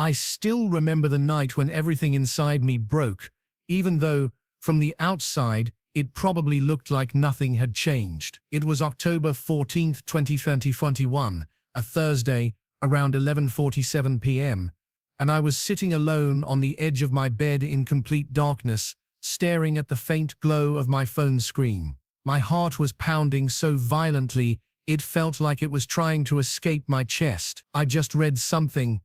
I still remember the night when everything inside me broke, even though, from the outside, it probably looked like nothing had changed. It was October 14th, 2021, a Thursday, around 11:47 p.m., and I was sitting alone on the edge of my bed in complete darkness, staring at the faint glow of my phone screen. My heart was pounding so violently, it felt like it was trying to escape my chest. I just read something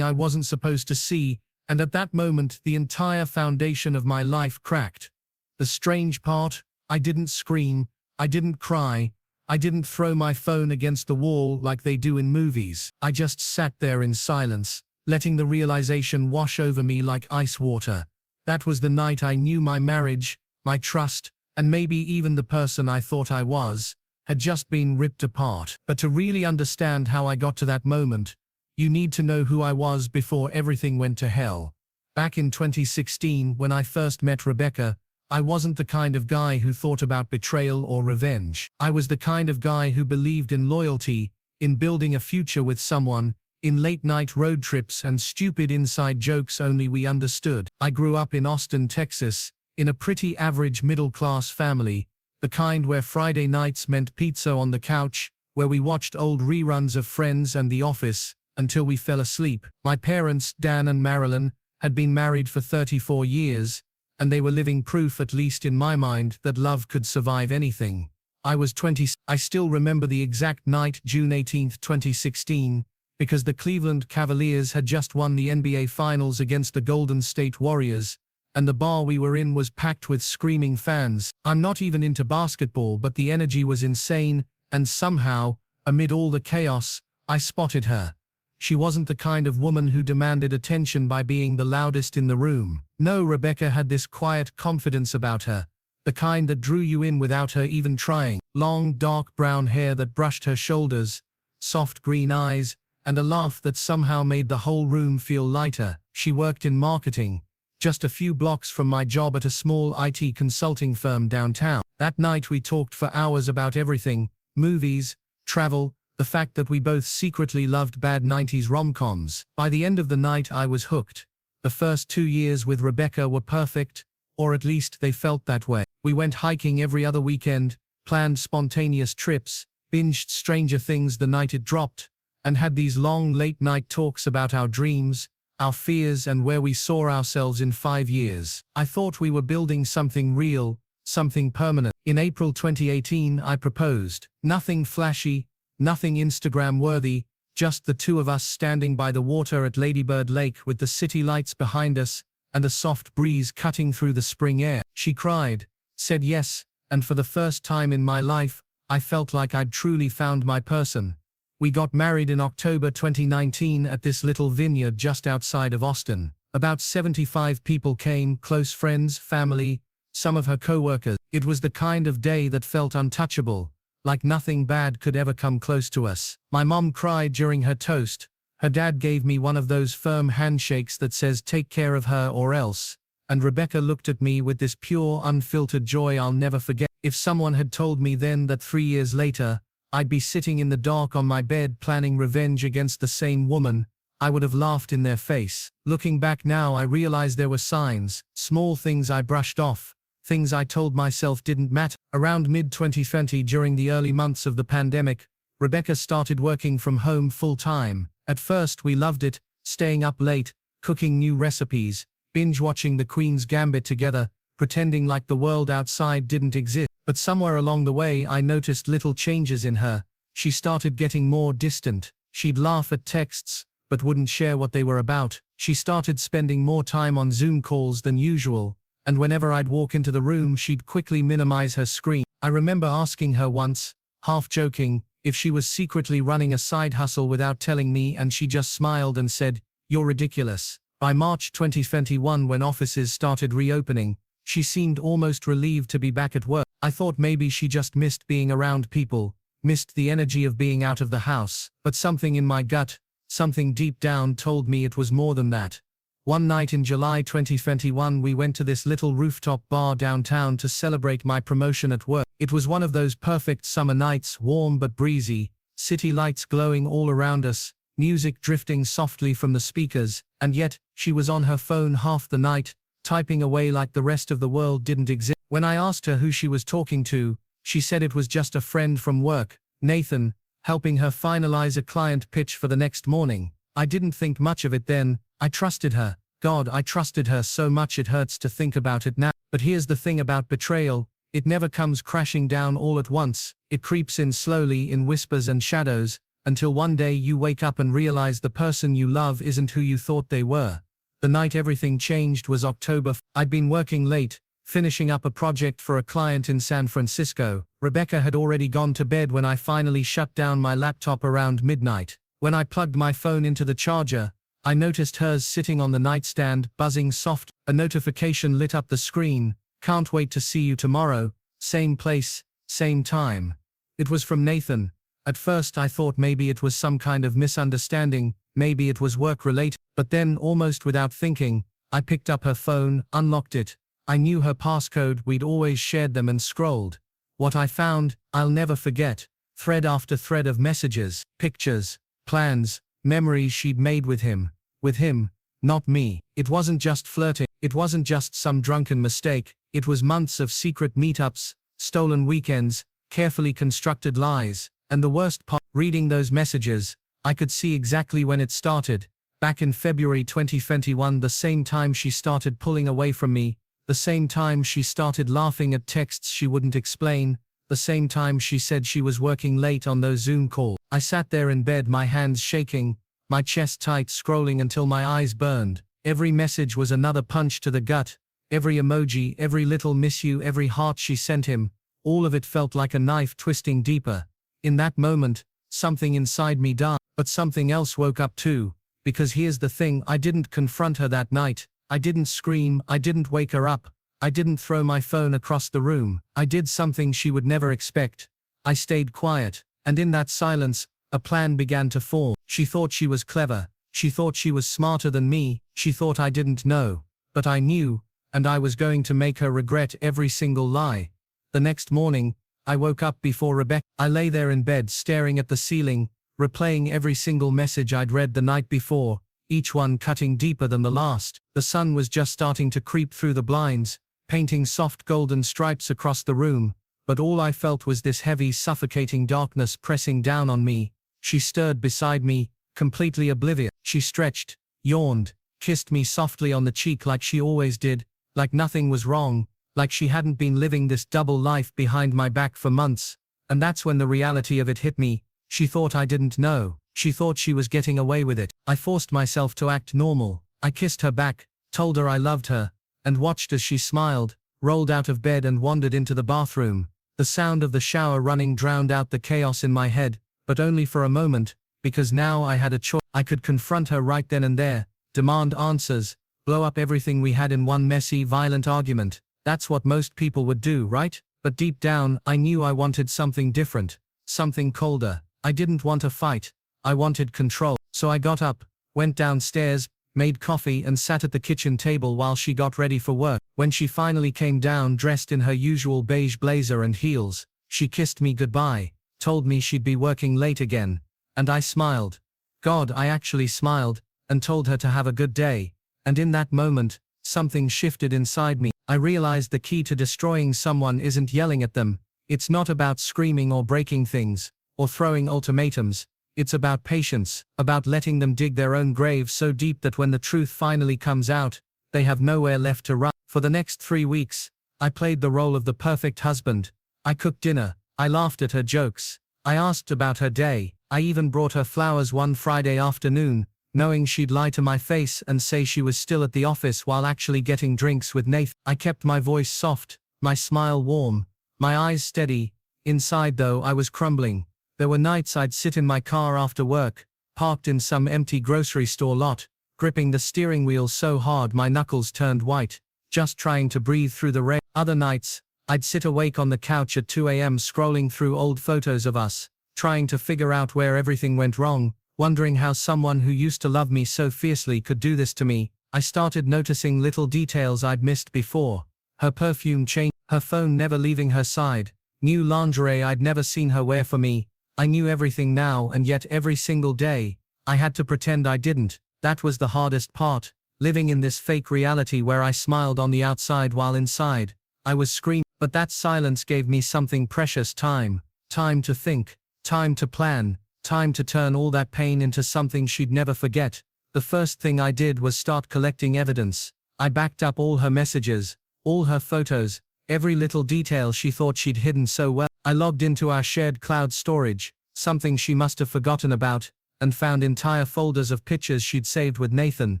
I wasn't supposed to see, and at that moment the entire foundation of my life cracked. The strange part, I didn't scream, I didn't cry, I didn't throw my phone against the wall like they do in movies. I just sat there in silence, letting the realization wash over me like ice water. That was the night I knew my marriage, my trust, and maybe even the person I thought I was, had just been ripped apart. But to really understand how I got to that moment, you need to know who I was before everything went to hell. Back in 2016, when I first met Rebecca, I wasn't the kind of guy who thought about betrayal or revenge. I was the kind of guy who believed in loyalty, in building a future with someone, in late-night road trips and stupid inside jokes only we understood. I grew up in Austin, Texas, in a pretty average middle-class family, the kind where Friday nights meant pizza on the couch, where we watched old reruns of Friends and The Office, until we fell asleep. My parents, Dan and Marilyn, had been married for 34 years, and they were living proof, at least in my mind, that love could survive anything. I was 20. I still remember the exact night, June 18, 2016, because the Cleveland Cavaliers had just won the NBA Finals against the Golden State Warriors, and the bar we were in was packed with screaming fans. I'm not even into basketball, but the energy was insane, and somehow, amid all the chaos, I spotted her. She wasn't the kind of woman who demanded attention by being the loudest in the room. No, Rebecca had this quiet confidence about her, the kind that drew you in without her even trying. Long, dark brown hair that brushed her shoulders, soft green eyes, and a laugh that somehow made the whole room feel lighter. She worked in marketing, just a few blocks from my job at a small IT consulting firm downtown. That night we talked for hours about everything: movies, travel, the fact that we both secretly loved bad 90s rom-coms. By the end of the night I was hooked. The first 2 years with Rebecca were perfect, or at least they felt that way. We went hiking every other weekend, planned spontaneous trips, binged Stranger Things the night it dropped, and had these long late-night talks about our dreams, our fears, and where we saw ourselves in 5 years. I thought we were building something real, something permanent. In April 2018 I proposed. Nothing flashy, nothing Instagram-worthy, just the two of us standing by the water at Ladybird Lake with the city lights behind us and a soft breeze cutting through the spring air. She cried, said yes, and for the first time in my life, I felt like I'd truly found my person. We got married in October 2019 at this little vineyard just outside of Austin. About 75 people came, close friends, family, some of her co-workers. It was the kind of day that felt untouchable, like nothing bad could ever come close to us. My mom cried during her toast. Her dad gave me one of those firm handshakes that says take care of her or else, and Rebecca looked at me with this pure, unfiltered joy I'll never forget. If someone had told me then that 3 years later, I'd be sitting in the dark on my bed planning revenge against the same woman, I would have laughed in their face. Looking back now, I realize there were signs, small things I brushed off, things I told myself didn't matter. Around mid-2020, during the early months of the pandemic, Rebecca started working from home full-time. At first we loved it, staying up late, cooking new recipes, binge-watching The Queen's Gambit together, pretending like the world outside didn't exist. But somewhere along the way I noticed little changes in her. She started getting more distant. She'd laugh at texts, but wouldn't share what they were about. She started spending more time on Zoom calls than usual, and whenever I'd walk into the room she'd quickly minimize her screen. I remember asking her once, half joking, if she was secretly running a side hustle without telling me, and she just smiled and said, "You're ridiculous." By March 2021, when offices started reopening, she seemed almost relieved to be back at work. I thought maybe she just missed being around people, missed the energy of being out of the house. But something in my gut, something deep down told me it was more than that. One night in July 2021 we went to this little rooftop bar downtown to celebrate my promotion at work. It was one of those perfect summer nights, warm but breezy, city lights glowing all around us, music drifting softly from the speakers, and yet, she was on her phone half the night, typing away like the rest of the world didn't exist. When I asked her who she was talking to, she said it was just a friend from work, Nathan, helping her finalize a client pitch for the next morning. I didn't think much of it then. I trusted her. God, I trusted her so much it hurts to think about it now. But here's the thing about betrayal. It never comes crashing down all at once. It creeps in slowly in whispers and shadows, until one day you wake up and realize the person you love isn't who you thought they were. The night everything changed was October. I'd been working late, finishing up a project for a client in San Francisco. Rebecca had already gone to bed when I finally shut down my laptop around midnight. When I plugged my phone into the charger, I noticed hers sitting on the nightstand, buzzing soft. A notification lit up the screen. "Can't wait to see you tomorrow. Same place, same time." It was from Nathan. At first I thought maybe it was some kind of misunderstanding, maybe it was work-related. But then, almost without thinking, I picked up her phone, unlocked it. I knew her passcode, we'd always shared them, and scrolled. What I found, I'll never forget. Thread after thread of messages, pictures, plans, memories she'd made with him. With him, not me. It wasn't just flirting. It wasn't just some drunken mistake. It was months of secret meetups, stolen weekends, carefully constructed lies. And the worst part, reading those messages, I could see exactly when it started. Back in February 2021, the same time she started pulling away from me, the same time she started laughing at texts she wouldn't explain, the same time she said she was working late on those Zoom calls. I sat there in bed, my hands shaking, my chest tight, scrolling until my eyes burned. Every message was another punch to the gut. Every emoji, every little miss you, every heart she sent him, all of it felt like a knife twisting deeper. In that moment, something inside me died, but something else woke up too. Because here's the thing, I didn't confront her that night. I didn't scream, I didn't wake her up. I didn't throw my phone across the room. I did something she would never expect. I stayed quiet, and in that silence, a plan began to form. She thought she was clever. She thought she was smarter than me. She thought I didn't know. But I knew, and I was going to make her regret every single lie. The next morning, I woke up before Rebecca. I lay there in bed staring at the ceiling, replaying every single message I'd read the night before, each one cutting deeper than the last. The sun was just starting to creep through the blinds, painting soft golden stripes across the room, but all I felt was this heavy, suffocating darkness pressing down on me. She stirred beside me, completely oblivious. She stretched, yawned, kissed me softly on the cheek like she always did, like nothing was wrong, like she hadn't been living this double life behind my back for months. And that's when the reality of it hit me. She thought I didn't know. She thought she was getting away with it. I forced myself to act normal. I kissed her back, told her I loved her, and watched as she smiled, rolled out of bed and wandered into the bathroom. The sound of the shower running drowned out the chaos in my head, but only for a moment, because now I had a choice. I could confront her right then and there, demand answers, blow up everything we had in one messy, violent argument. That's what most people would do, right? But deep down, I knew I wanted something different, something colder. I didn't want a fight. I wanted control. So I got up, went downstairs, made coffee and sat at the kitchen table while she got ready for work. When she finally came down dressed in her usual beige blazer and heels, she kissed me goodbye, told me she'd be working late again, and I smiled. God, I actually smiled, and told her to have a good day. And in that moment, something shifted inside me. I realized the key to destroying someone isn't yelling at them. It's not about screaming or breaking things, or throwing ultimatums. It's about patience, about letting them dig their own grave so deep that when the truth finally comes out, they have nowhere left to run. For the next 3 weeks, I played the role of the perfect husband. I cooked dinner. I laughed at her jokes. I asked about her day. I even brought her flowers one Friday afternoon, knowing she'd lie to my face and say she was still at the office while actually getting drinks with Nathan. I kept my voice soft, my smile warm, my eyes steady. Inside though, I was crumbling. There were nights I'd sit in my car after work, parked in some empty grocery store lot, gripping the steering wheel so hard my knuckles turned white, just trying to breathe through the rain. Other nights, I'd sit awake on the couch at 2 a.m. scrolling through old photos of us, trying to figure out where everything went wrong, wondering how someone who used to love me so fiercely could do this to me. I started noticing little details I'd missed before. Her perfume changed, her phone never leaving her side, new lingerie I'd never seen her wear for me. I knew everything now, and yet every single day, I had to pretend I didn't. That was the hardest part, living in this fake reality where I smiled on the outside while inside I was screaming. But that silence gave me something precious: time. Time to think. Time to plan. Time to turn all that pain into something she'd never forget. The first thing I did was start collecting evidence. I backed up all her messages, all her photos, every little detail she thought she'd hidden so well. I logged into our shared cloud storage, something she must have forgotten about, and found entire folders of pictures she'd saved with Nathan,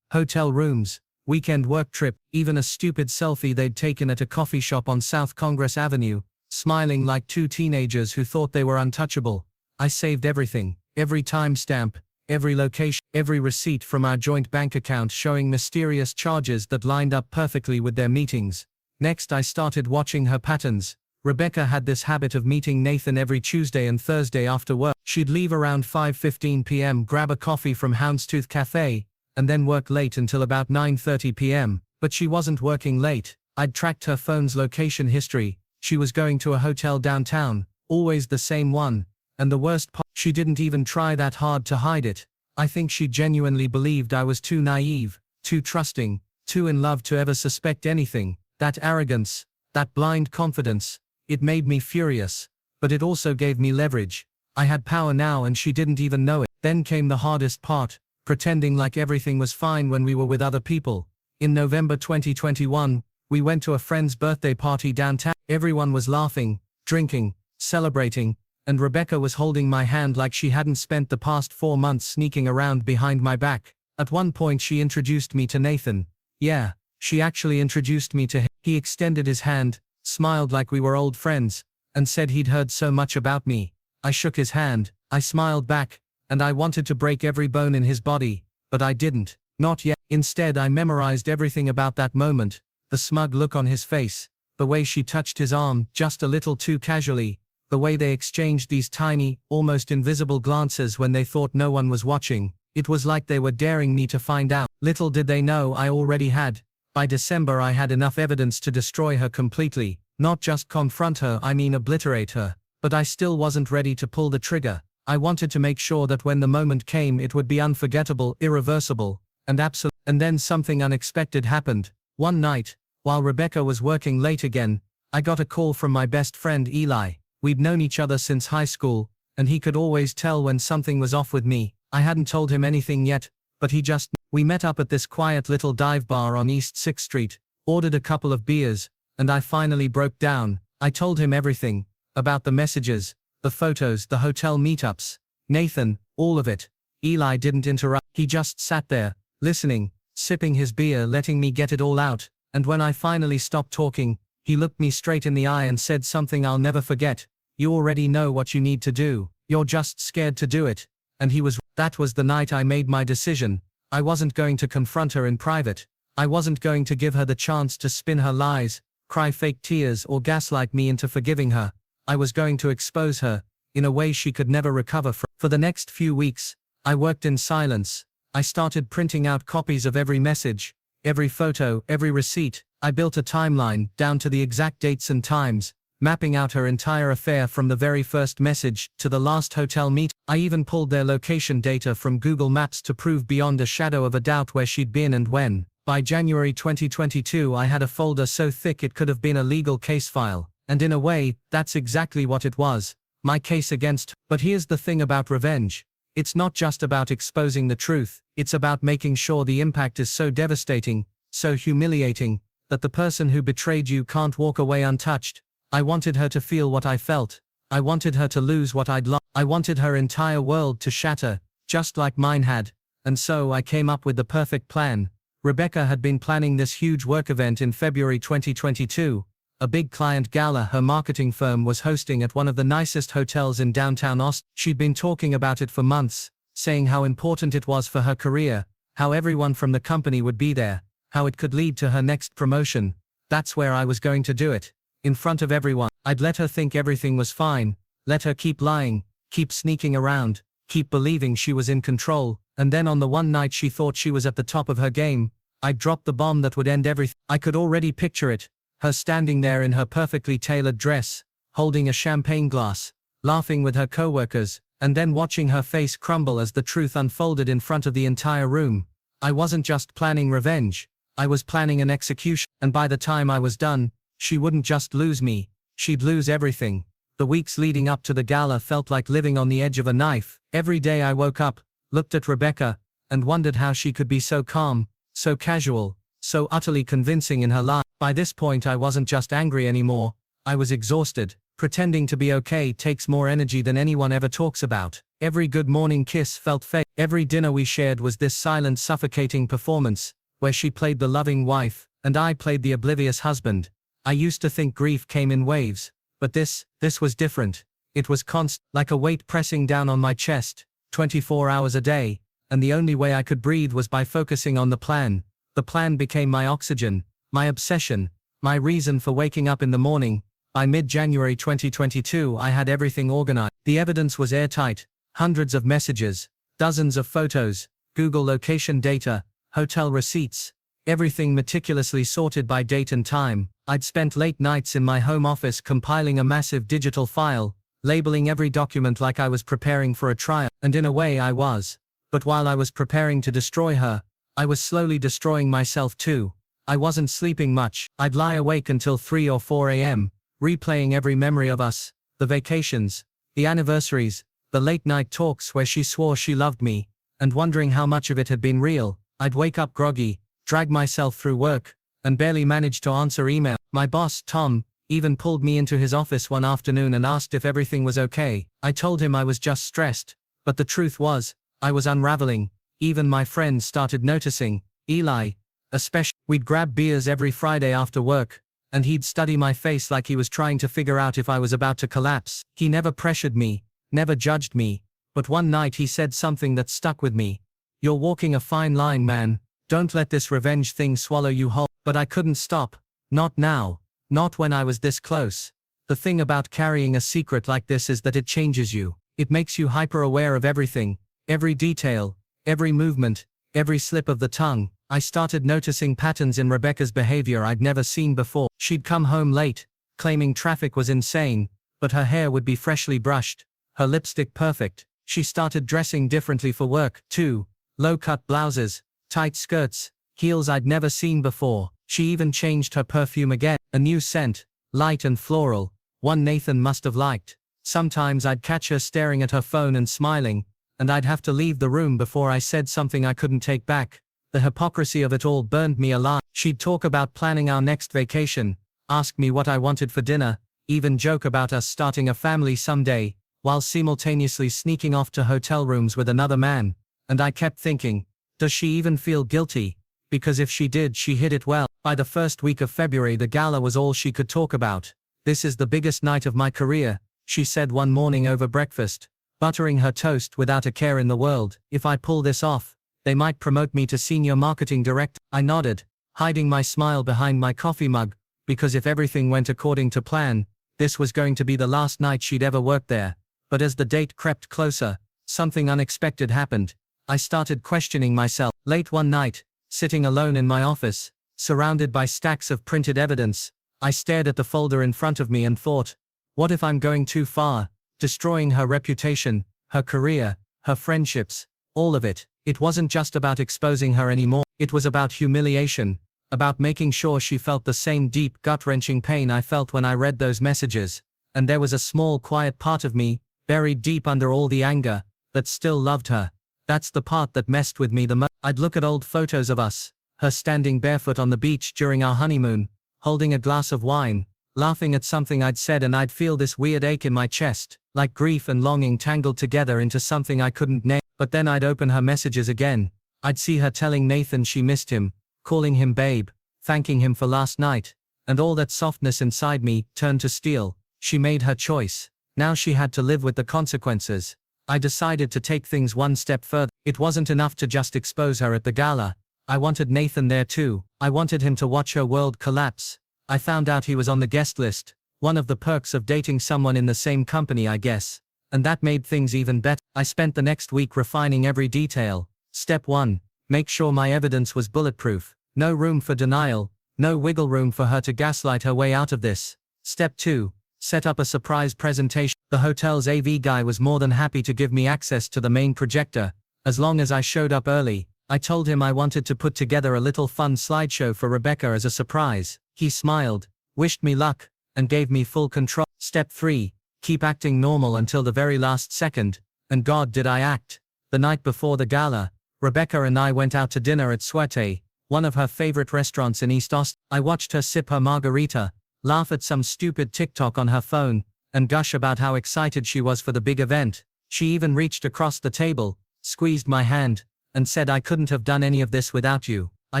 hotel rooms, weekend work trip, even a stupid selfie they'd taken at a coffee shop on South Congress Avenue, smiling like two teenagers who thought they were untouchable. I saved everything, every timestamp, every location, every receipt from our joint bank account showing mysterious charges that lined up perfectly with their meetings. Next, I started watching her patterns. Rebecca had this habit of meeting Nathan every Tuesday and Thursday after work. She'd leave around 5:15 p.m., grab a coffee from Houndstooth Cafe, and then work late until about 9:30 p.m. But she wasn't working late. I'd tracked her phone's location history. She was going to a hotel downtown, always the same one. And the worst part, she didn't even try that hard to hide it. I think she genuinely believed I was too naive, too trusting, too in love to ever suspect anything. That arrogance, that blind confidence, it made me furious. But it also gave me leverage. I had power now and she didn't even know it. Then came the hardest part, pretending like everything was fine when we were with other people. In November 2021, we went to a friend's birthday party downtown. Everyone was laughing, drinking, celebrating, and Rebecca was holding my hand like she hadn't spent the past 4 months sneaking around behind my back. At one point she introduced me to Nathan. Yeah, she actually introduced me to him. He extended his hand, smiled like we were old friends, and said he'd heard so much about me. I shook his hand, I smiled back, and I wanted to break every bone in his body, but I didn't. Not yet. Instead, I memorized everything about that moment, the smug look on his face, the way she touched his arm just a little too casually, the way they exchanged these tiny, almost invisible glances when they thought no one was watching. It was like they were daring me to find out. Little did they know I already had. By December I had enough evidence to destroy her completely, not just confront her, I mean obliterate her. But I still wasn't ready to pull the trigger. I wanted to make sure that when the moment came it would be unforgettable, irreversible, and absolute. And then something unexpected happened. One night, while Rebecca was working late again, I got a call from my best friend Eli. We'd known each other since high school, and he could always tell when something was off with me. I hadn't told him anything yet, but he just. We met up at this quiet little dive bar on East 6th Street, ordered a couple of beers, and I finally broke down. I told him everything, about the messages, the photos, the hotel meetups, Nathan, all of it. Eli didn't interrupt. He just sat there, listening, sipping his beer, letting me get it all out. And when I finally stopped talking, he looked me straight in the eye and said something I'll never forget. You already know what you need to do. You're just scared to do it. And he was. That was the night I made my decision. I wasn't going to confront her in private. I wasn't going to give her the chance to spin her lies, cry fake tears, or gaslight me into forgiving her. I was going to expose her, in a way she could never recover from. For the next few weeks, I worked in silence. I started printing out copies of every message, every photo, every receipt. I built a timeline, down to the exact dates and times, mapping out her entire affair from the very first message to the last hotel meet. I even pulled their location data from Google Maps to prove beyond a shadow of a doubt where she'd been and when. By January 2022 I had a folder so thick it could have been a legal case file. And in a way, that's exactly what it was. My case against. But here's the thing about revenge. It's not just about exposing the truth. It's about making sure the impact is so devastating, so humiliating, that the person who betrayed you can't walk away untouched. I wanted her to feel what I felt. I wanted her to lose what I'd lost. I wanted her entire world to shatter, just like mine had. And so I came up with the perfect plan. Rebecca had been planning this huge work event in February 2022. A big client gala her marketing firm was hosting at one of the nicest hotels in downtown Austin. She'd been talking about it for months, saying how important it was for her career, how everyone from the company would be there, how it could lead to her next promotion. That's where I was going to do it. In front of everyone. I'd let her think everything was fine, let her keep lying, keep sneaking around, keep believing she was in control, and then on the one night she thought she was at the top of her game, I'd drop the bomb that would end everything. I could already picture it. Her standing there in her perfectly tailored dress, holding a champagne glass, laughing with her coworkers, and then watching her face crumble as the truth unfolded in front of the entire room. I wasn't just planning revenge, I was planning an execution, and by the time I was done, she wouldn't just lose me, she'd lose everything. The weeks leading up to the gala felt like living on the edge of a knife. Every day I woke up, looked at Rebecca, and wondered how she could be so calm, so casual, so utterly convincing in her lie. By this point I wasn't just angry anymore, I was exhausted. Pretending to be okay takes more energy than anyone ever talks about. Every good morning kiss felt fake. Every dinner we shared was this silent, suffocating performance, where she played the loving wife, and I played the oblivious husband. I used to think grief came in waves, but this was different. It was constant, like a weight pressing down on my chest, 24 hours a day, and the only way I could breathe was by focusing on the plan. The plan became my oxygen, my obsession, my reason for waking up in the morning. By mid-January 2022 I had everything organized. The evidence was airtight, hundreds of messages, dozens of photos, Google location data, hotel receipts, everything meticulously sorted by date and time. I'd spent late nights in my home office compiling a massive digital file, labeling every document like I was preparing for a trial, and in a way I was. But while I was preparing to destroy her, I was slowly destroying myself too. I wasn't sleeping much. I'd lie awake until 3 or 4 a.m., replaying every memory of us, the vacations, the anniversaries, the late-night talks where she swore she loved me, and wondering how much of it had been real. I'd wake up groggy, drag myself through work, and barely manage to answer email. My boss, Tom, even pulled me into his office one afternoon and asked if everything was okay. I told him I was just stressed, but the truth was, I was unraveling. Even my friends started noticing. Eli, especially. We'd grab beers every Friday after work, and he'd study my face like he was trying to figure out if I was about to collapse. He never pressured me, never judged me, but one night he said something that stuck with me. "You're walking a fine line, man. Don't let this revenge thing swallow you whole." But I couldn't stop. Not now. Not when I was this close. The thing about carrying a secret like this is that it changes you. It makes you hyper-aware of everything, every detail, every movement, every slip of the tongue. I started noticing patterns in Rebecca's behavior I'd never seen before. She'd come home late, claiming traffic was insane, but her hair would be freshly brushed, her lipstick perfect. She started dressing differently for work, too. Low-cut blouses, tight skirts, heels I'd never seen before. She even changed her perfume again. A new scent, light and floral, one Nathan must have liked. Sometimes I'd catch her staring at her phone and smiling, and I'd have to leave the room before I said something I couldn't take back. The hypocrisy of it all burned me alive. She'd talk about planning our next vacation, ask me what I wanted for dinner, even joke about us starting a family someday, while simultaneously sneaking off to hotel rooms with another man. And I kept thinking, does she even feel guilty? Because if she did, she hid it well. By the first week of February, the gala was all she could talk about. "This is the biggest night of my career," she said one morning over breakfast, buttering her toast without a care in the world. "If I pull this off, they might promote me to senior marketing director." I nodded, hiding my smile behind my coffee mug, because if everything went according to plan, this was going to be the last night she'd ever worked there. But as the date crept closer, something unexpected happened. I started questioning myself. Late one night, sitting alone in my office, surrounded by stacks of printed evidence, I stared at the folder in front of me and thought, what if I'm going too far, destroying her reputation, her career, her friendships, all of it? It wasn't just about exposing her anymore, it was about humiliation, about making sure she felt the same deep, gut-wrenching pain I felt when I read those messages. And there was a small, quiet part of me, buried deep under all the anger, that still loved her. That's the part that messed with me the most. I'd look at old photos of us, her standing barefoot on the beach during our honeymoon, holding a glass of wine, laughing at something I'd said, and I'd feel this weird ache in my chest, like grief and longing tangled together into something I couldn't name. But then I'd open her messages again. I'd see her telling Nathan she missed him, calling him babe, thanking him for last night, and all that softness inside me turned to steel. She made her choice. Now she had to live with the consequences. I decided to take things one step further. It wasn't enough to just expose her at the gala. I wanted Nathan there too. I wanted him to watch her world collapse. I found out he was on the guest list, one of the perks of dating someone in the same company, I guess. And that made things even better. I spent the next week refining every detail. Step 1. Make sure my evidence was bulletproof. No room for denial, no wiggle room for her to gaslight her way out of this. Step 2. set up a surprise presentation. The hotel's AV guy was more than happy to give me access to the main projector, as long as I showed up early. I told him I wanted to put together a little fun slideshow for Rebecca as a surprise. He smiled, wished me luck, and gave me full control. Step 3. Keep acting normal until the very last second, and God did I act. The night before the gala, Rebecca and I went out to dinner at Suerte, one of her favorite restaurants in East Austin. I watched her sip her margarita, laugh at some stupid TikTok on her phone, and gush about how excited she was for the big event. She even reached across the table, squeezed my hand, and said I couldn't have done any of this without you. I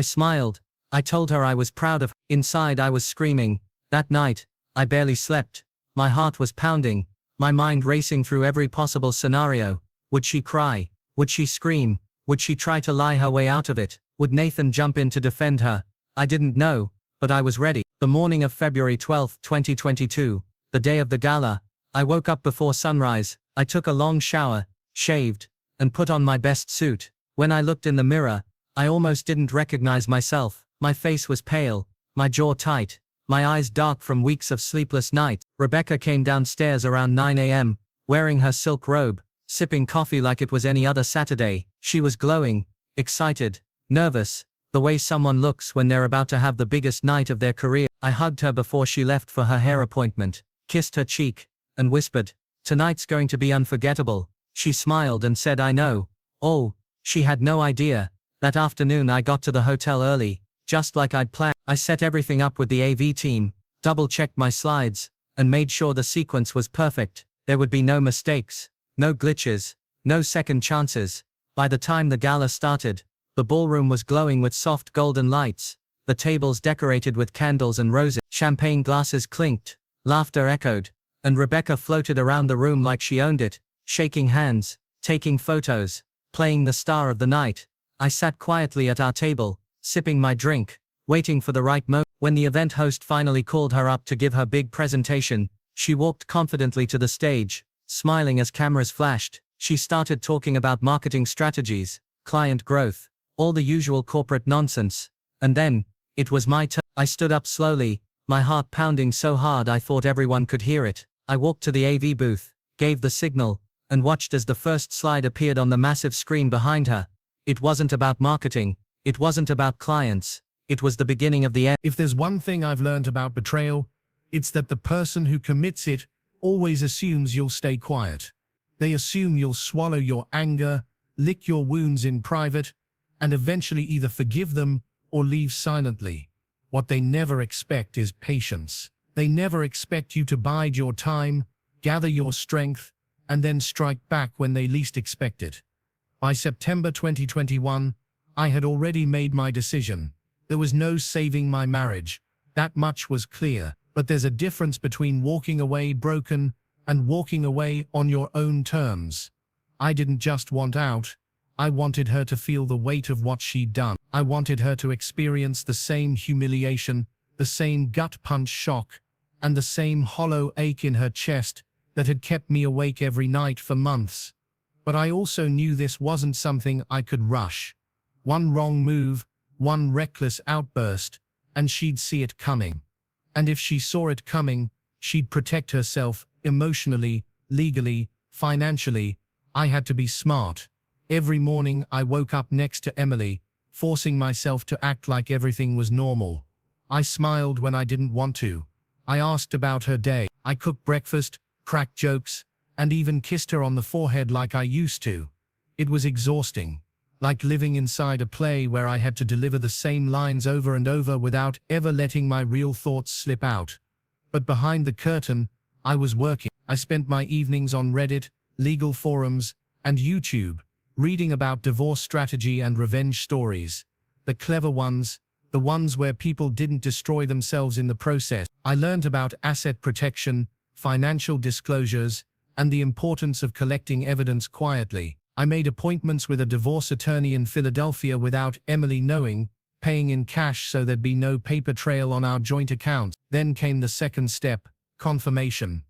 smiled. I told her I was proud of her. Inside I was screaming. That night, I barely slept. My heart was pounding, my mind racing through every possible scenario. Would she cry? Would she scream? Would she try to lie her way out of it? Would Nathan jump in to defend her? I didn't know, but I was ready. The morning of February 12, 2022, the day of the gala, I woke up before sunrise. I took a long shower, shaved, and put on my best suit. When I looked in the mirror, I almost didn't recognize myself. My face was pale, my jaw tight, my eyes dark from weeks of sleepless nights. Rebecca came downstairs around 9 a.m., wearing her silk robe, sipping coffee like it was any other Saturday. She was glowing, excited, nervous, the way someone looks when they're about to have the biggest night of their career. I hugged her before she left for her hair appointment, kissed her cheek, and whispered, "Tonight's going to be unforgettable." She smiled and said, "I know." Oh, she had no idea. That afternoon I got to the hotel early, just like I'd planned. I set everything up with the AV team, double-checked my slides, and made sure the sequence was perfect. There would be no mistakes, no glitches, no second chances. By the time the gala started, the ballroom was glowing with soft golden lights, the tables decorated with candles and roses, champagne glasses clinked, laughter echoed, and Rebecca floated around the room like she owned it, shaking hands, taking photos, playing the star of the night. I sat quietly at our table, sipping my drink, waiting for the right moment. When the event host finally called her up to give her big presentation, she walked confidently to the stage, smiling as cameras flashed. She started talking about marketing strategies, client growth, all the usual corporate nonsense. And then, it was my turn. I stood up slowly, my heart pounding so hard I thought everyone could hear it. I walked to the AV booth, gave the signal, and watched as the first slide appeared on the massive screen behind her. It wasn't about marketing, it wasn't about clients, it was the beginning of the end. If there's one thing I've learned about betrayal, it's that the person who commits it always assumes you'll stay quiet. They assume you'll swallow your anger, lick your wounds in private, and eventually either forgive them or leave silently. What they never expect is patience. They never expect you to bide your time, gather your strength, and then strike back when they least expect it. By September 2021, I had already made my decision. There was no saving my marriage. That much was clear. But there's a difference between walking away broken and walking away on your own terms. I didn't just want out. I wanted her to feel the weight of what she'd done. I wanted her to experience the same humiliation, the same gut punch shock, and the same hollow ache in her chest that had kept me awake every night for months. But I also knew this wasn't something I could rush. One wrong move, one reckless outburst, and she'd see it coming. And if she saw it coming, she'd protect herself emotionally, legally, financially. I had to be smart. Every morning I woke up next to Emily, forcing myself to act like everything was normal. I smiled when I didn't want to. I asked about her day. I cooked breakfast, cracked jokes, and even kissed her on the forehead like I used to. It was exhausting, like living inside a play where I had to deliver the same lines over and over without ever letting my real thoughts slip out. But behind the curtain, I was working. I spent my evenings on Reddit, legal forums, and YouTube, reading about divorce strategy and revenge stories. The clever ones, the ones where people didn't destroy themselves in the process. I learned about asset protection, financial disclosures, and the importance of collecting evidence quietly. I made appointments with a divorce attorney in Philadelphia without Emily knowing, paying in cash so there'd be no paper trail on our joint account. Then came the second step, confirmation.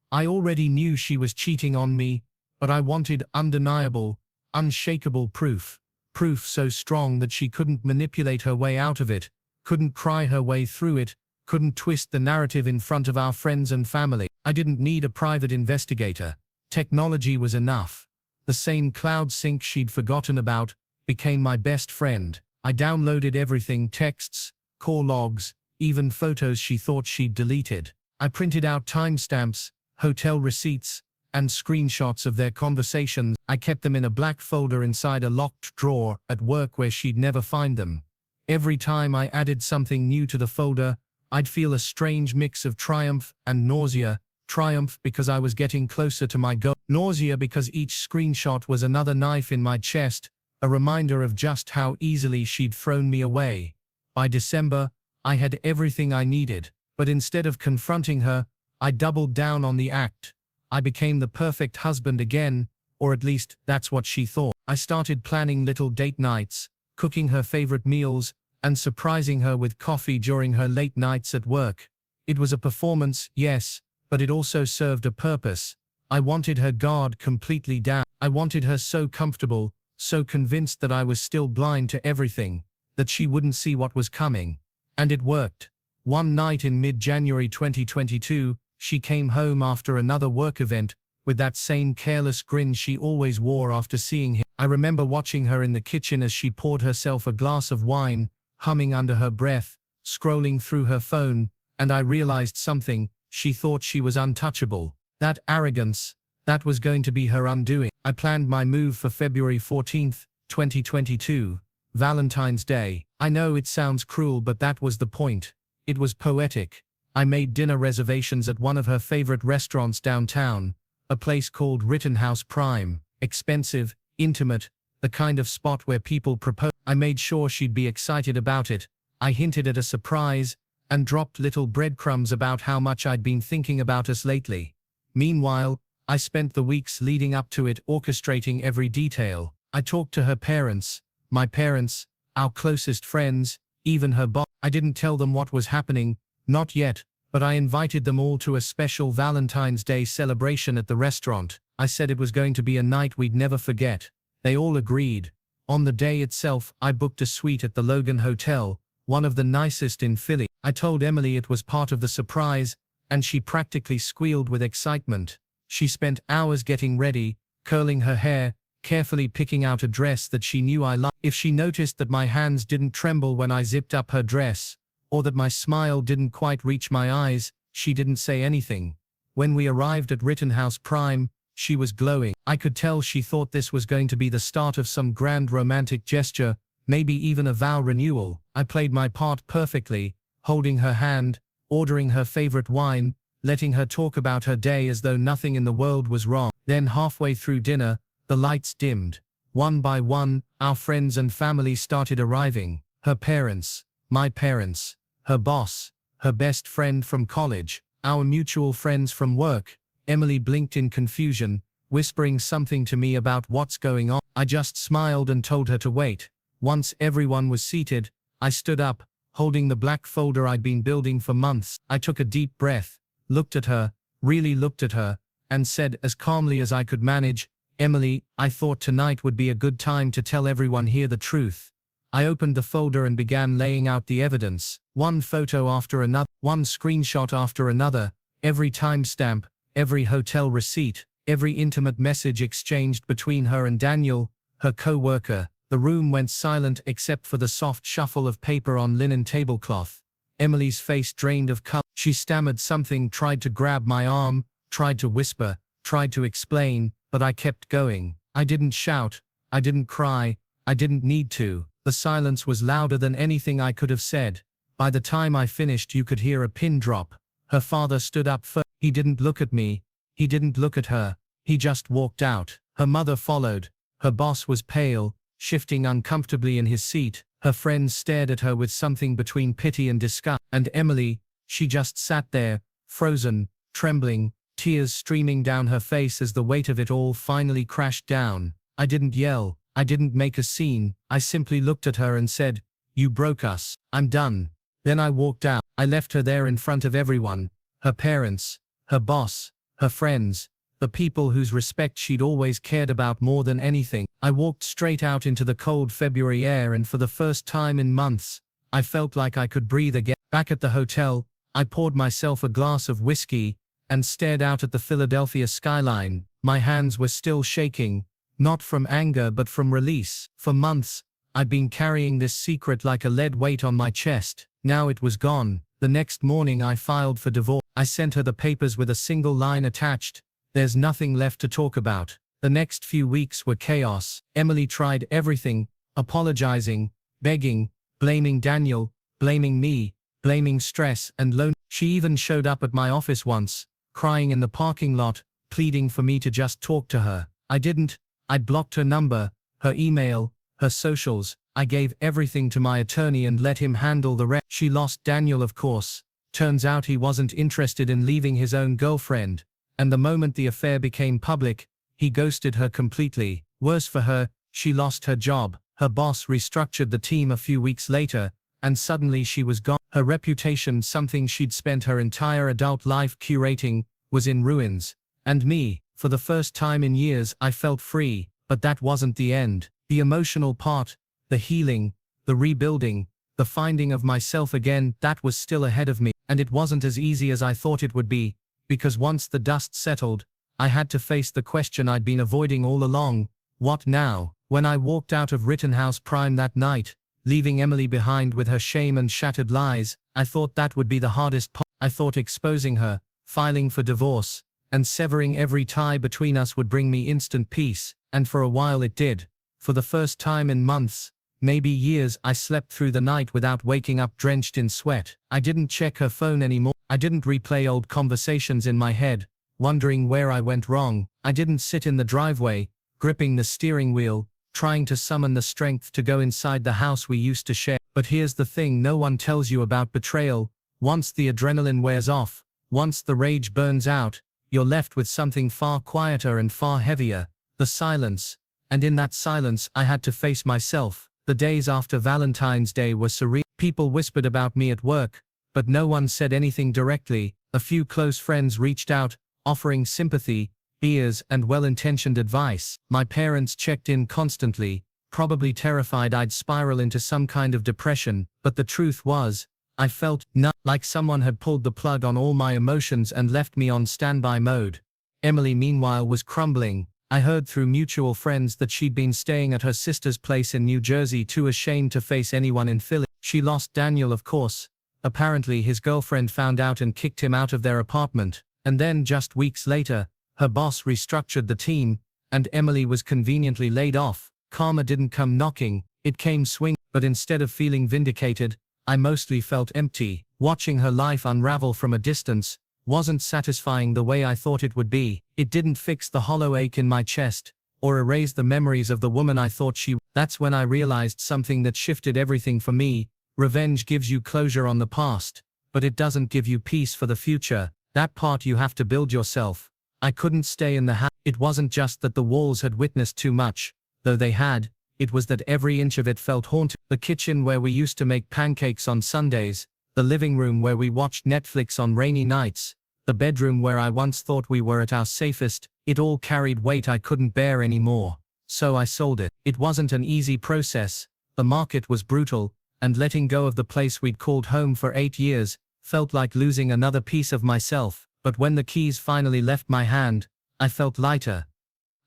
I already knew she was cheating on me, but I wanted undeniable, unshakable proof. Proof so strong that she couldn't manipulate her way out of it, couldn't cry her way through it, couldn't twist the narrative in front of our friends and family. I didn't need a private investigator. Technology was enough. The same cloud sync she'd forgotten about became my best friend. I downloaded everything: texts, call logs, even photos she thought she'd deleted. I printed out timestamps, hotel receipts, and screenshots of their conversations. I kept them in a black folder inside a locked drawer at work where she'd never find them. Every time I added something new to the folder, I'd feel a strange mix of triumph and nausea. Triumph because I was getting closer to my goal. Nausea because each screenshot was another knife in my chest, a reminder of just how easily she'd thrown me away. By December, I had everything I needed, but instead of confronting her, I doubled down on the act. I became the perfect husband again, or at least that's what she thought. I started planning little date nights, cooking her favorite meals, and surprising her with coffee during her late nights at work. It was a performance, yes, but it also served a purpose. I wanted her guard completely down. I wanted her so comfortable, so convinced that I was still blind to everything, that she wouldn't see what was coming. And it worked. One night in mid-January 2022, she came home after another work event, with that same careless grin she always wore after seeing him. I remember watching her in the kitchen as she poured herself a glass of wine, humming under her breath, scrolling through her phone, and I realized something. She thought she was untouchable. That arrogance, that was going to be her undoing. I planned my move for February 14th, 2022, Valentine's Day. I know it sounds cruel, but that was the point. It was poetic. I made dinner reservations at one of her favorite restaurants downtown, a place called Rittenhouse Prime. Expensive, intimate, the kind of spot where people propose. I made sure she'd be excited about it. I hinted at a surprise, and dropped little breadcrumbs about how much I'd been thinking about us lately. Meanwhile, I spent the weeks leading up to it orchestrating every detail. I talked to her parents, my parents, our closest friends, even her boss. I didn't tell them what was happening, not yet, but I invited them all to a special Valentine's Day celebration at the restaurant. I said it was going to be a night we'd never forget. They all agreed. On the day itself, I booked a suite at the Logan Hotel, one of the nicest in Philly. I told Emily it was part of the surprise, and she practically squealed with excitement. She spent hours getting ready, curling her hair, carefully picking out a dress that she knew I liked. If she noticed that my hands didn't tremble when I zipped up her dress, or that my smile didn't quite reach my eyes, she didn't say anything. When we arrived at Rittenhouse Prime, she was glowing. I could tell she thought this was going to be the start of some grand romantic gesture, maybe even a vow renewal. I played my part perfectly, holding her hand, ordering her favorite wine, letting her talk about her day as though nothing in the world was wrong. Then halfway through dinner, the lights dimmed. One by one, our friends and family started arriving. Her parents, my parents, her boss, her best friend from college, our mutual friends from work. Emily blinked in confusion, whispering something to me about what's going on. I just smiled and told her to wait. Once everyone was seated, I stood up, holding the black folder I'd been building for months. I took a deep breath, looked at her, really looked at her, and said as calmly as I could manage, "Emily, I thought tonight would be a good time to tell everyone here the truth." I opened the folder and began laying out the evidence, one photo after another, one screenshot after another, every timestamp, every hotel receipt, every intimate message exchanged between her and Daniel, her co-worker. The room went silent except for the soft shuffle of paper on linen tablecloth. Emily's face drained of color. She stammered something, tried to grab my arm, tried to whisper, tried to explain, but I kept going. I didn't shout, I didn't cry, I didn't need to. The silence was louder than anything I could have said. By the time I finished, you could hear a pin drop. Her father stood up first. He didn't look at me. He didn't look at her. He just walked out. Her mother followed. Her boss was pale, shifting uncomfortably in his seat. Her friends stared at her with something between pity and disgust. And Emily, she just sat there, frozen, trembling, tears streaming down her face as the weight of it all finally crashed down. I didn't yell. I didn't make a scene. I simply looked at her and said, "You broke us. I'm done." Then I walked out. I left her there in front of everyone. Her parents, her boss, her friends, the people whose respect she'd always cared about more than anything. I walked straight out into the cold February air, and for the first time in months, I felt like I could breathe again. Back at the hotel, I poured myself a glass of whiskey and stared out at the Philadelphia skyline. My hands were still shaking, not from anger but from release. For months, I'd been carrying this secret like a lead weight on my chest. Now it was gone. The next morning I filed for divorce. I sent her the papers with a single line attached. There's nothing left to talk about. The next few weeks were chaos. Emily tried everything, apologizing, begging, blaming Daniel, blaming me, blaming stress and loneliness. She even showed up at my office once, crying in the parking lot, pleading for me to just talk to her. I didn't. I'd blocked her number, her email, her socials. I gave everything to my attorney and let him handle the rest. She lost Daniel, of course. Turns out he wasn't interested in leaving his own girlfriend. And the moment the affair became public, he ghosted her completely. Worse for her, she lost her job. Her boss restructured the team a few weeks later, and suddenly she was gone. Her reputation, something she'd spent her entire adult life curating, was in ruins. And me, for the first time in years, I felt free. But that wasn't the end. The emotional part, the healing, the rebuilding, the finding of myself again, that was still ahead of me. And it wasn't as easy as I thought it would be, because once the dust settled, I had to face the question I'd been avoiding all along: what now? When I walked out of Rittenhouse Prime that night, leaving Emily behind with her shame and shattered lies, I thought that would be the hardest part. I thought exposing her, filing for divorce, and severing every tie between us would bring me instant peace, and for a while it did. For the first time in months, maybe years, I slept through the night without waking up drenched in sweat. I didn't check her phone anymore. I didn't replay old conversations in my head, wondering where I went wrong. I didn't sit in the driveway, gripping the steering wheel, trying to summon the strength to go inside the house we used to share. But here's the thing no one tells you about betrayal. Once the adrenaline wears off, once the rage burns out, you're left with something far quieter and far heavier: the silence. And in that silence, I had to face myself. The days after Valentine's Day were surreal. People whispered about me at work, but no one said anything directly. A few close friends reached out, offering sympathy, ears, and well-intentioned advice. My parents checked in constantly, probably terrified I'd spiral into some kind of depression, but the truth was, I felt like someone had pulled the plug on all my emotions and left me on standby mode. Emily, meanwhile, was crumbling. I heard through mutual friends that she'd been staying at her sister's place in New Jersey, too ashamed to face anyone in Philly. She lost Daniel, of course. Apparently his girlfriend found out and kicked him out of their apartment. And then just weeks later, her boss restructured the team, and Emily was conveniently laid off. Karma didn't come knocking, it came swinging. But instead of feeling vindicated, I mostly felt empty. Watching her life unravel from a distance wasn't satisfying the way I thought it would be. It didn't fix the hollow ache in my chest, or erase the memories of the woman I thought she was. That's when I realized something that shifted everything for me. Revenge gives you closure on the past, but it doesn't give you peace for the future. That part you have to build yourself. I couldn't stay in the house. It wasn't just that the walls had witnessed too much, though they had. It was that every inch of it felt haunted. The kitchen where we used to make pancakes on Sundays, the living room where we watched Netflix on rainy nights, the bedroom where I once thought we were at our safest, it all carried weight I couldn't bear anymore. So I sold it. It wasn't an easy process. The market was brutal, and letting go of the place we'd called home for 8 years felt like losing another piece of myself. But when the keys finally left my hand, I felt lighter.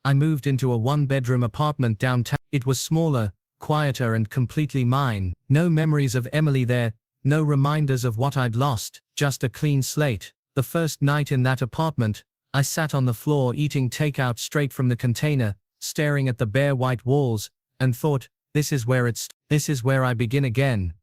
I moved into a one-bedroom apartment downtown. It was smaller, quieter, and completely mine. No memories of Emily there, no reminders of what I'd lost, just a clean slate. The first night in that apartment, I sat on the floor eating takeout straight from the container, staring at the bare white walls, and thought, this is where I begin again.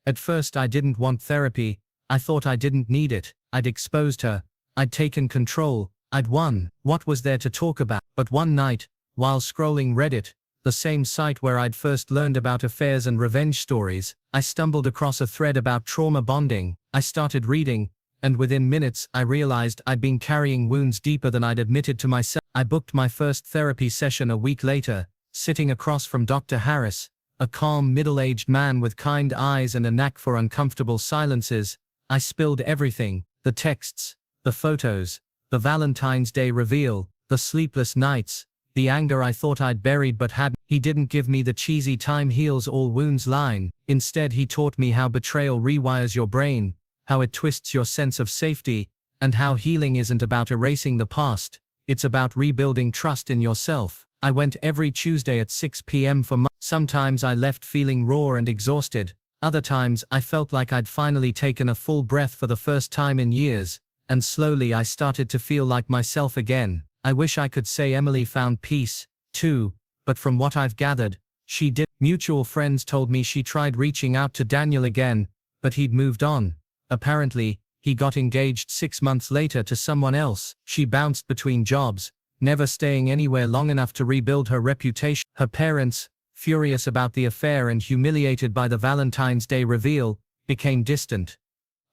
At first I didn't want therapy. I thought I didn't need it. I'd exposed her. I'd taken control. I'd won. What was there to talk about? But one night, while scrolling Reddit, the same site where I'd first learned about affairs and revenge stories, I stumbled across a thread about trauma bonding. I started reading, and within minutes I realized I'd been carrying wounds deeper than I'd admitted to myself. I booked my first therapy session a week later, sitting across from Dr. Harris, a calm middle-aged man with kind eyes and a knack for uncomfortable silences. I spilled everything: the texts, the photos, the Valentine's Day reveal, the sleepless nights, the anger I thought I'd buried but hadn't. He didn't give me the cheesy time heals all wounds line. Instead, he taught me how betrayal rewires your brain, how it twists your sense of safety, and how healing isn't about erasing the past, it's about rebuilding trust in yourself. I went every Tuesday at 6 p.m. for months. Sometimes I left feeling raw and exhausted. Other times I felt like I'd finally taken a full breath for the first time in years, and slowly I started to feel like myself again. I wish I could say Emily found peace, too, but from what I've gathered, she did. Mutual friends told me she tried reaching out to Daniel again, but he'd moved on. Apparently, he got engaged 6 months later to someone else. She bounced between jobs, never staying anywhere long enough to rebuild her reputation. Her parents, furious about the affair and humiliated by the Valentine's Day reveal, became distant.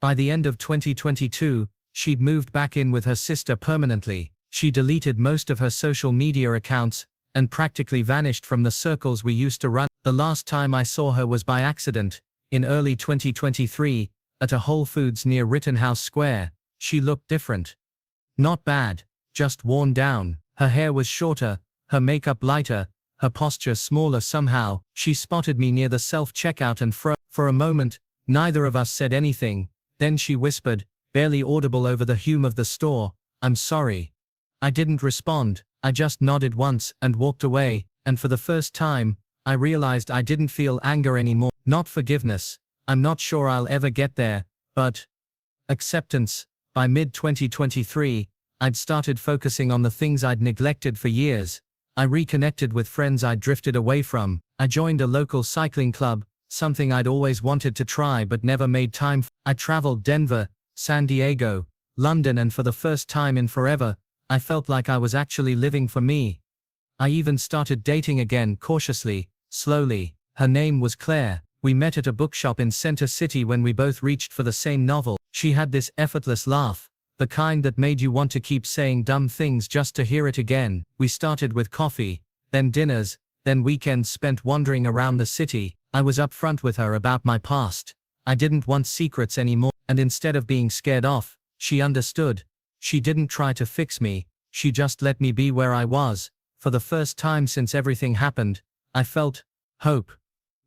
By the end of 2022, she'd moved back in with her sister permanently. She deleted most of her social media accounts and practically vanished from the circles we used to run. The last time I saw her was by accident, in early 2023, at a Whole Foods near Rittenhouse Square. She looked different. Not bad, just worn down. Her hair was shorter, her makeup lighter, her posture smaller somehow. She spotted me near the self-checkout and for a moment, neither of us said anything. Then she whispered, barely audible over the hum of the store, "I'm sorry." I didn't respond, I just nodded once and walked away, and for the first time, I realized I didn't feel anger anymore. Not forgiveness. I'm not sure I'll ever get there, but acceptance. By mid-2023, I'd started focusing on the things I'd neglected for years. I reconnected with friends I'd drifted away from. I joined a local cycling club, something I'd always wanted to try but never made time for. I traveled Denver, San Diego, London, and for the first time in forever, I felt like I was actually living for me. I even started dating again, cautiously, slowly. Her name was Claire. We met at a bookshop in Center City when we both reached for the same novel. She had this effortless laugh, the kind that made you want to keep saying dumb things just to hear it again. We started with coffee, then dinners, then weekends spent wandering around the city. I was upfront with her about my past. I didn't want secrets anymore, and instead of being scared off, she understood. She didn't try to fix me, she just let me be where I was. For the first time since everything happened, I felt hope.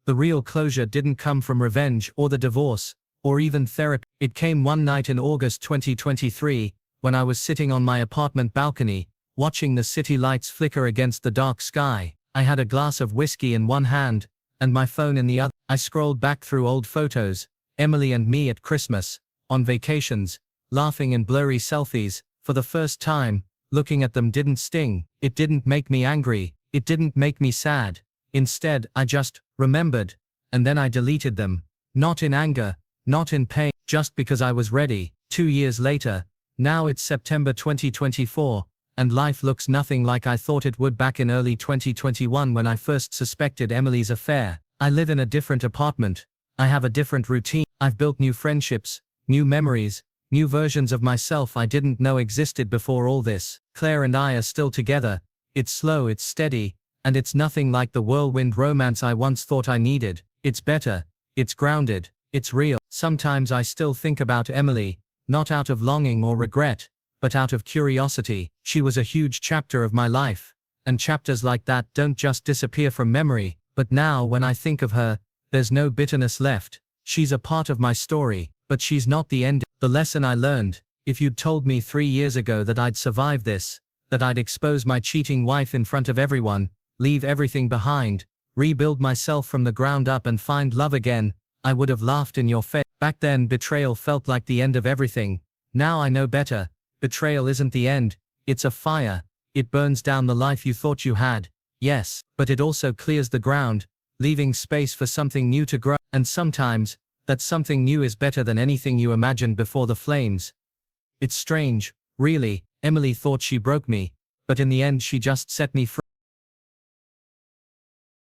The real closure didn't come from revenge or the divorce, or even therapy. It came one night in August 2023, when I was sitting on my apartment balcony, watching the city lights flicker against the dark sky. I had a glass of whiskey in one hand, and my phone in the other. I scrolled back through old photos, Emily and me at Christmas, on vacations, laughing in blurry selfies. For the first time, looking at them didn't sting. It didn't make me angry, it didn't make me sad. Instead, I just remembered, and then I deleted them. Not in anger, not in pain, just because I was ready. 2 years later, now it's September 2024, and life looks nothing like I thought it would back in early 2021 when I first suspected Emily's affair. I live in a different apartment. I have a different routine. I've built new friendships, new memories, new versions of myself I didn't know existed before all this. Claire and I are still together. It's slow, it's steady, and it's nothing like the whirlwind romance I once thought I needed. It's better, it's grounded, it's real. Sometimes I still think about Emily, not out of longing or regret, but out of curiosity. She was a huge chapter of my life, and chapters like that don't just disappear from memory. But now when I think of her, there's no bitterness left. She's a part of my story, but she's not the end. The lesson I learned: if you'd told me 3 years ago that I'd survive this, that I'd expose my cheating wife in front of everyone, leave everything behind, rebuild myself from the ground up and find love again, I would have laughed in your face. Back then, betrayal felt like the end of everything. Now I know better. Betrayal isn't the end, it's a fire. It burns down the life you thought you had, yes, but it also clears the ground, leaving space for something new to grow. And sometimes, that something new is better than anything you imagined before the flames. It's strange, really. Emily thought she broke me, but in the end she just set me free.